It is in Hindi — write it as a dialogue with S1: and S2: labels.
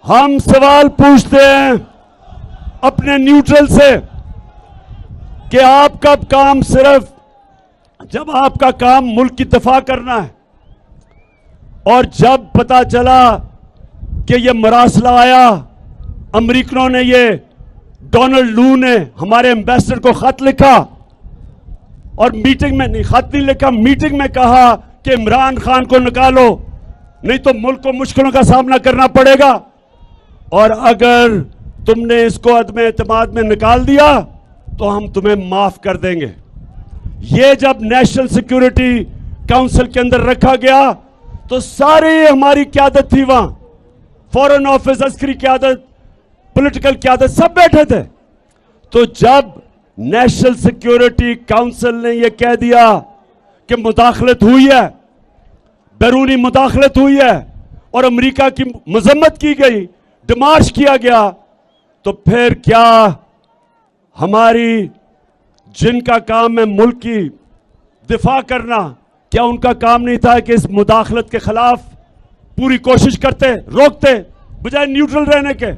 S1: हम सवाल पूछते हैं अपने न्यूट्रल से कि आपका काम सिर्फ जब आपका काम मुल्क की दफा करना है और जब पता चला कि ये मरासला आया, अमरीकनों ने ये डोनाल्ड लू ने हमारे एम्बेसडर को खत लिखा और मीटिंग में नहीं, खत नहीं लिखा, मीटिंग में कहा कि इमरान खान को निकालो नहीं तो मुल्क को मुश्किलों का सामना करना पड़ेगा, और अगर तुमने इसको अदम एतमाद में निकाल दिया तो हम तुम्हें माफ कर देंगे। ये जब नेशनल सिक्योरिटी काउंसिल के अंदर रखा गया तो सारी हमारी क्यादत थी वहां, फॉरेन ऑफिस, अस्करी क्यादत, पॉलिटिकल क्यादत, सब बैठे थे। तो जब नेशनल सिक्योरिटी काउंसिल ने यह कह दिया कि मुदाखलत हुई है, बैरूनी मुदाखलत हुई है और अमेरिका की मजम्मत की गई, डिमार्च किया गया, तो फिर क्या हमारी जिनका काम है मुल्क की दिफा करना, क्या उनका काम नहीं था कि इस मुदाखलत के खिलाफ पूरी कोशिश करते, रोकते, बजाय न्यूट्रल रहने के?